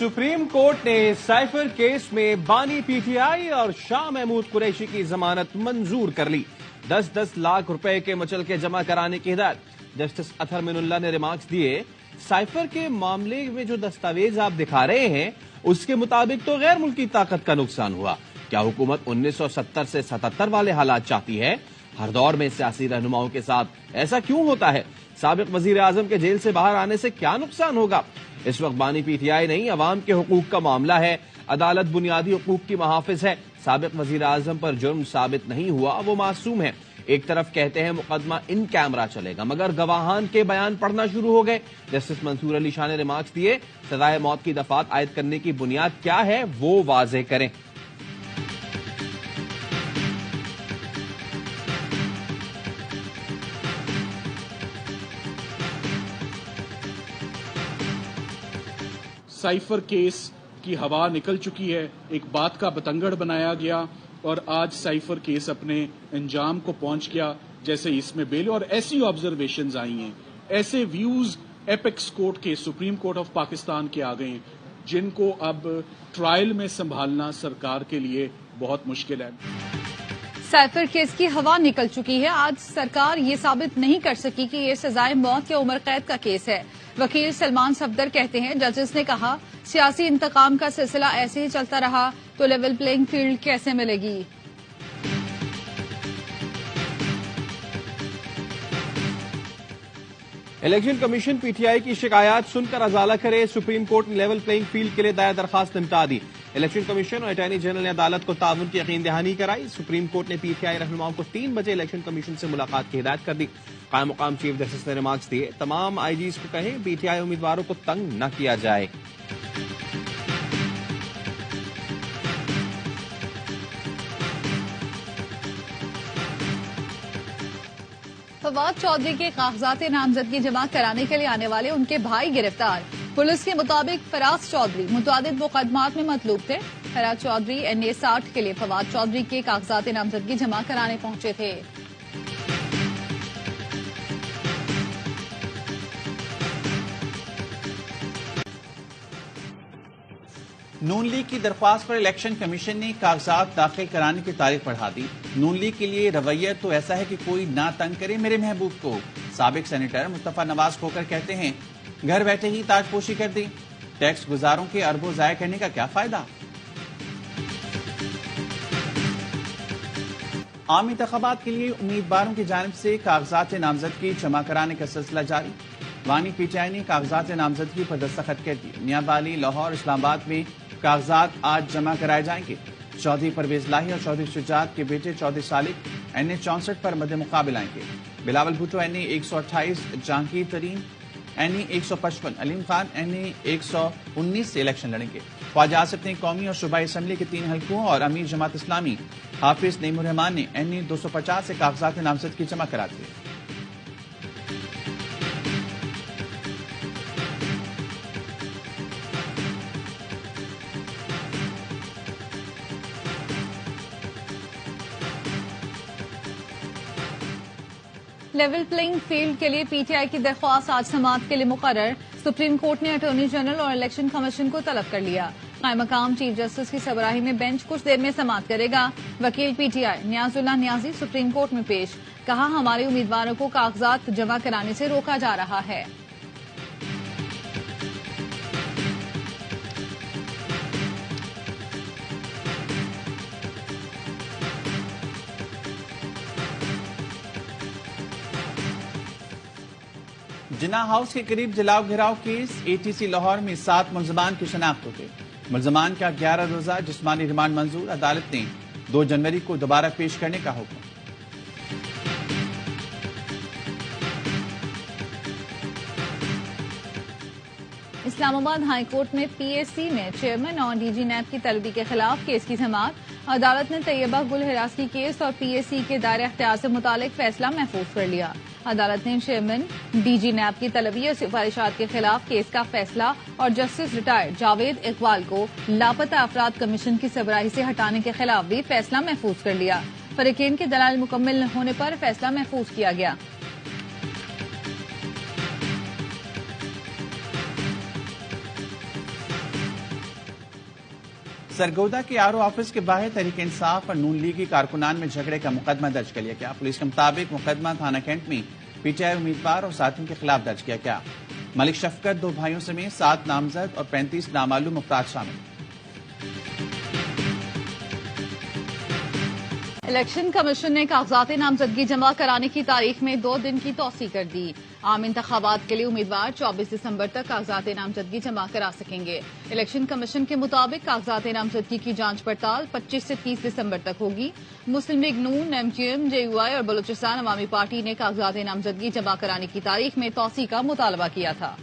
Supreme court ने cipher case में बानी पीटीआई और शाह महमूद कुरैशी की जमानत मंजूर कर ली। 10-10 लाख रुपए के मुचलके जमा कराने की हिदायत। जस्टिस अतहर मिनुल्लाह ने रिमार्क्स दिए, साइफर के मामले में जो दस्तावेज आप दिखा रहे हैं उसके मुताबिक तो गैर मुल्की ताकत का नुकसान हुआ। क्या हुकूमत 1970 से 77 वाले हालात चाहती है? हर दौर में सियासी रहनुमाओं के साथ ऐसा क्यों होता है? साबिक वजीर आजम के जेल से बाहर आने से क्या नुकसान होगा? इस वक्त बानी पीटीआई नहीं, अवाम के हुकूक का मामला है। अदालत बुनियादी हुकूक की मुहाफिज है। साबिक वजीर आजम पर जुर्म साबित नहीं हुआ, वो मासूम है। एक तरफ कहते हैं मुकदमा इन कैमरा चलेगा, मगर गवाहान के बयान पढ़ना शुरू हो गए। जस्टिस मंसूर अली शाह ने रिमार्क्स दिए, सजाए मौत की दफात आयद करने की बुनियाद क्या है वो वाज़ेह करें। साइफर केस की हवा निकल चुकी है, एक बात का बतंगड़ बनाया गया और आज साइफर केस अपने अंजाम को पहुंच गया। जैसे इसमें बेल और ऐसी ऑब्जर्वेशंस आई हैं, ऐसे व्यूज एपेक्स कोर्ट के, सुप्रीम कोर्ट ऑफ पाकिस्तान के आ गए हैं, जिनको अब ट्रायल में संभालना सरकार के लिए बहुत मुश्किल है। साइफर केस की हवा निकल चुकी है। आज सरकार ये साबित नहीं कर सकी कि ये सजाए मौत या उम्र कैद का केस है। वकील सलमान सफदर कहते हैं, जजेस ने कहा सियासी इंतकाम का सिलसिला ऐसे ही चलता रहा तो लेवल प्लेइंग फील्ड कैसे मिलेगी। इलेक्शन कमीशन पीटीआई की शिकायत सुनकर अजाला करे। सुप्रीम कोर्ट ने लेवल प्लेइंग फील्ड के लिए दायर दरखास्त निपटा दी। इलेक्शन कमीशन और अटॉर्नी जनरल ने अदालत को ताउन की यकीन दहानी कराई। सुप्रीम कोर्ट ने पीटीआई रहनुमाओं को 3 बजे इलेक्शन कमीशन से मुलाकात की हिदायत कर दी। कायम मुकाम चीफ जस्टिस ने रिमार्क्स दिए, तमाम आईजीज को कहें पीटीआई उम्मीदवारों को तंग न किया जाए। फवाद चौधरी के कागजात नामजदगी जमा कराने के लिए आने वाले उनके भाई गिरफ्तार। पुलिस के मुताबिक फराज चौधरी मुतअद्दिद मुकदमात में मतलूब थे। फराज चौधरी NA 60 के लिए फवाद चौधरी के कागजात नामजदगी जमा कराने पहुंचे थे। नून लीग की दरख्वास्त पर इलेक्शन कमीशन ने कागजात दाखिल कराने की तारीख बढ़ा दी। नून लीग के लिए रवैया तो ऐसा है कि कोई ना तंग करे मेरे महबूब को। साबिक सेनेटर मुस्तफा नवाज खोकर कहते हैं, घर बैठे ही ताजपोशी कर दी, टैक्स गुजारों के अरबों जाया करने का क्या फायदा। आम इंतखाबात के लिए उम्मीदवारों की जानिब से कागजात नामजदगी जमा कराने का सिलसिला जारी। बानी पीटीआई ने कागजात नामजदगी पर दस्तखत कर दिए। नियाबाली, लाहौर, इस्लामाबाद में कागजात आज जमा कराए जाएंगे। चौधरी परवेज लाही और चौधरी शुजात के बेटे चौधरी सालिक NA 64 पर मद्दे मुकाबिल आएंगे। बिलावल भुट्टो NA 128, जहांगीर तरीन NA 155, अलीम खान NA 119 से इलेक्शन लड़ेंगे। ख्वाजा आसिफ ने कौमी और सूबाई असम्बली के 3 हलकों और अमीर जमात इस्लामी हाफिज नईमुर रहमान ने NA 250 से कागजात नामजदगी जमा करा दिए। लेवल प्लेइंग फील्ड के लिए पीटीआई की दरख्वास्त आज समाअत के लिए मुकर्रर। सुप्रीम कोर्ट ने अटॉर्नी जनरल और इलेक्शन कमीशन को तलब कर लिया। कायम मकाम चीफ जस्टिस की सरबराही में बेंच कुछ देर में समाअत करेगा। वकील पीटीआई नियाजुल्लाह नियाजी सुप्रीम कोर्ट में पेश, कहा हमारे उम्मीदवारों को कागजात जमा कराने से रोका जा रहा है। जिन्ना हाउस के करीब जलाव घिराव केस, ATC लाहौर में 7 मुलजमान की शनाख्त हो गई। मुलजमान का 11 रोजा जिस्मानी रिमांड मंजूर। अदालत ने 2 जनवरी को दोबारा पेश करने का हुक्म। इस्लामाबाद हाई कोर्ट में PAC में चेयरमैन और DG नैब की तलबी के खिलाफ केस की समाअत। अदालत ने तैयबा गुल हिरासगी केस और PAC के दायरे अख्तियार से मुतालिक फैसला महफूज कर लिया। अदालत ने चेयरमैन DG नैब की तलबी और सिफारिशात के खिलाफ केस का फैसला और जस्टिस रिटायर्ड जावेद इकबाल को लापता अफराद कमीशन की सरबराही से हटाने के खिलाफ भी फैसला महफूज कर लिया। फरीकैन के दलाल मुकम्मल न होने पर फैसला महफूज किया गया। सरगोदा के आरओ ऑफिस के बाहर तहरीक इंसाफ और नून लीगी कारकुनान में झगड़े का मुकदमा दर्ज कर लिया गया। पुलिस के मुताबिक मुकदमा थाना कैंट में पीटीआई उम्मीदवार और साथियों के खिलाफ दर्ज किया गया। मलिक शफकत 2 भाइयों समेत 7 नामजद और 35 नामालूम अफराद शामिल। इलेक्शन कमीशन ने कागजात नामजदगी जमा कराने की तारीख में 2 दिन की तौसीह कर दी। आम इंतखाबात के लिए उम्मीदवार 24 दिसंबर तक कागजात नामजदगी जमा करा सकेंगे। इलेक्शन कमीशन के मुताबिक कागजात नामजदगी की जांच पड़ताल 25 से 30 दिसंबर तक होगी। मुस्लिम लीग नून, एमजीएम, जेयूआई और बलूचिस्तान अवामी पार्टी ने कागजात नामजदगी जमा कराने की तारीख में तौसीह का मुतालबा किया था।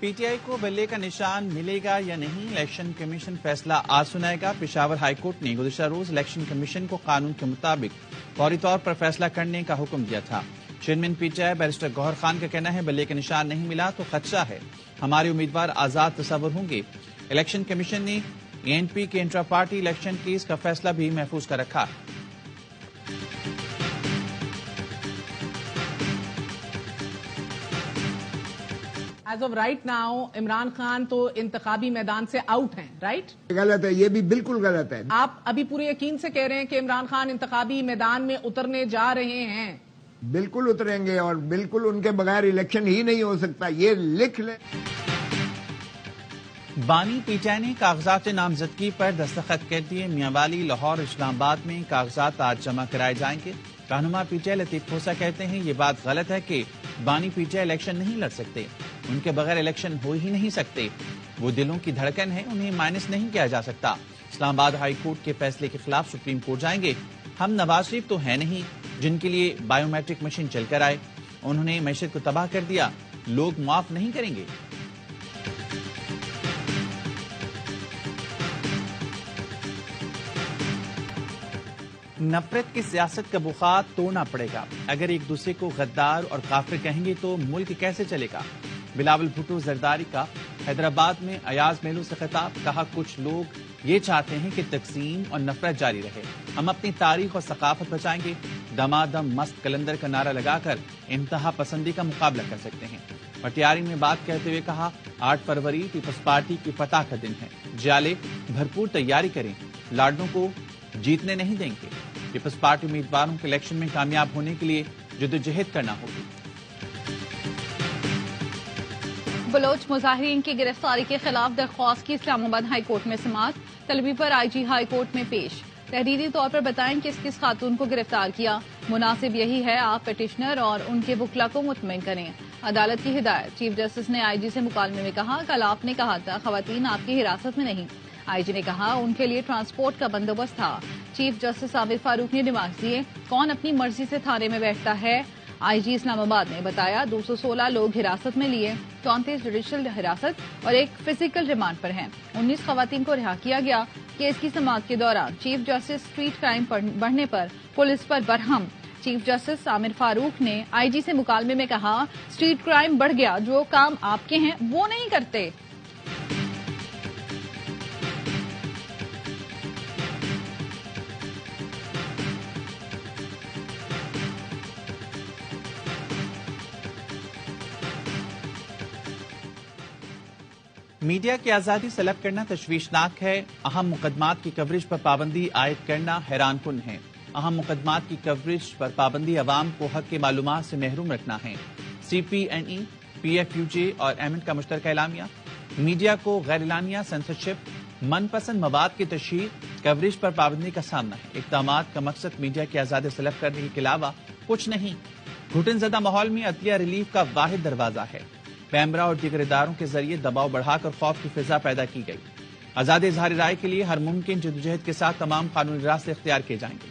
पीटीआई को बल्ले का निशान मिलेगा या नहीं, इलेक्शन कमीशन फैसला आज सुनाएगा। पेशावर हाईकोर्ट ने गुज़िश्ता रोज इलेक्शन कमीशन को कानून के मुताबिक फौरी तौर पर फैसला करने का हुक्म दिया था। Chairman PTI barrister Gohar Khan का कहना है, बल्ले का निशान नहीं मिला तो खदशा है हमारे उम्मीदवार आजाद तस्वुर होंगे। इलेक्शन कमीशन ने एएनपी के इंट्रा पार्टी इलेक्शन केस का फैसला भी महफूज कर रखा। As of right now Imran Khan तो इंतखाबी मैदान से आउट हैं, राइट? गलत है, ये भी बिल्कुल गलत है। आप अभी पूरे यकीन से कह रहे हैं कि इमरान खान इंतखाबी मैदान में उतरने जा रहे हैं? बिल्कुल उतरेंगे और बिल्कुल उनके बगैर इलेक्शन ही नहीं हो सकता, ये लिख ले। बानी पीटीआई ने कागजात नामजदगी पर दस्तखत कर दिए। मियांवाली, लाहौर, इस्लामाबाद में कागजात आज जमा कराए जाएंगे। रहनुमा पीटीआई लतीफ खोसा कहते हैं, ये बात गलत है कि बानी पीटीआई इलेक्शन नहीं लड़ सकते, उनके बगैर इलेक्शन हो ही नहीं सकते। वो दिलों की धड़कन है, उन्हें माइनस नहीं किया जा सकता। इस्लामाबाद हाई कोर्ट के फैसले के खिलाफ सुप्रीम कोर्ट जाएंगे। हम नवाज शरीफ तो है नहीं जिनके लिए बायोमेट्रिक मशीन चलकर आए, उन्होंने मैशत को तबाह कर दिया, लोग माफ नहीं करेंगे। नफरत की सियासत का बुखार तोड़ना पड़ेगा। अगर एक दूसरे को गद्दार और काफिर कहेंगे तो मुल्क कैसे चलेगा। बिलावल भुट्टो जरदारी का हैदराबाद में अयाज मेलू से खिताब, कहा कुछ लोग ये चाहते हैं कि तकसीम और नफरत जारी रहे, हम अपनी तारीख और सकाफत बचाएंगे। दमादम मस्त कलंदर का नारा लगाकर इंतहा पसंदी का मुकाबला कर सकते हैं। पटियारी में बात कहते हुए कहा, 8 फरवरी पीपल्स पार्टी की फतह का दिन है, जाले भरपूर तैयारी करें, लाडनों को जीतने नहीं देंगे। पीपल्स पार्टी उम्मीदवारों के इलेक्शन में कामयाब होने के लिए जद्दोजहद करना होगी। बलोच मुजाहिरीन की गिरफ्तारी के खिलाफ दरख्वास्त की इस्लामाबाद हाई कोर्ट में समाअत, तलबी पर आईजी हाई कोर्ट में पेश। तहरीरी तौर पर बताएं किस किस खातून को गिरफ्तार किया। मुनासिब यही है आप पिटिशनर और उनके वकला को मुतमईन करें। अदालत की हिदायत। चीफ जस्टिस ने आईजी से मुकालमे में कहा, कल आपने कहा था खवातीन आपकी हिरासत में नहीं। आईजी ने कहा उनके लिए ट्रांसपोर्ट का बंदोबस्त था। चीफ जस्टिस आमिर फारूक ने रिमार्क दिए, कौन अपनी मर्जी से थाने में बैठता है। आईजी इस्लामाबाद ने बताया 216 लोग हिरासत में लिए, 34 जुडिशल हिरासत और 1 फिजिकल रिमांड पर हैं। 19 खवातीन को रिहा किया गया। केस की समाअत के दौरान चीफ जस्टिस स्ट्रीट क्राइम बढ़ने पर पुलिस पर बरहम। चीफ जस्टिस आमिर फारूक ने आईजी से मुकालमे में कहा, स्ट्रीट क्राइम बढ़ गया, जो काम आपके हैं वो नहीं करते। मीडिया की आजादी सलब करना तशवीशनाक है। अहम मुकदमात की कवरेज पर पाबंदी आयद करना हैरान कुन है। अहम मुकदमात की कवरेज पर पाबंदी अवाम को हक के मालूमात से महरूम रखना है। CPNE, PFUJ और एमएन का मुश्तरका एलामिया। मीडिया को गैर एलानिया सेंसरशिप, मनपसंद मवाद की तशहीर, कवरेज पर पाबंदी का सामना है। इक़दामात का मकसद मीडिया की आजादी सलब करने के अलावा कुछ नहीं। घुटनज़दा माहौल में अदलिया रिलीफ का वाहिद दरवाजा है। पैमरा और दीगर इदारों के जरिए दबाव बढ़ाकर खौफ की फिजा पैदा की गई। आजाद इजहार राय के लिए हर मुमकिन जद्दोजहद के साथ तमाम कानूनी रास्ते इख्तियार किए जाएंगे।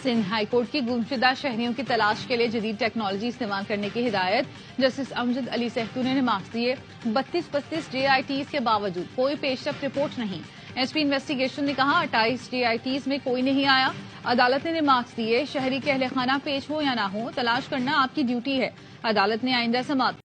सिंध हाईकोर्ट की गुमशुदा शहरियों की तलाश के लिए जदीद टेक्नोलॉजी इस्तेमाल करने की हिदायत। जस्टिस अमजद अली सहतू ने मार्क्स दिए। 32-35 JITs के बावजूद कोई पेशरफ रिपोर्ट नहीं। SP इन्वेस्टिगेशन ने कहा 28 JITs में कोई नहीं आया। अदालत ने मार्क्स दिए, शहरी के अहले खाना पेश हो या ना हो, तलाश करना आपकी ड्यूटी है। अदालत ने आइंदा समाअत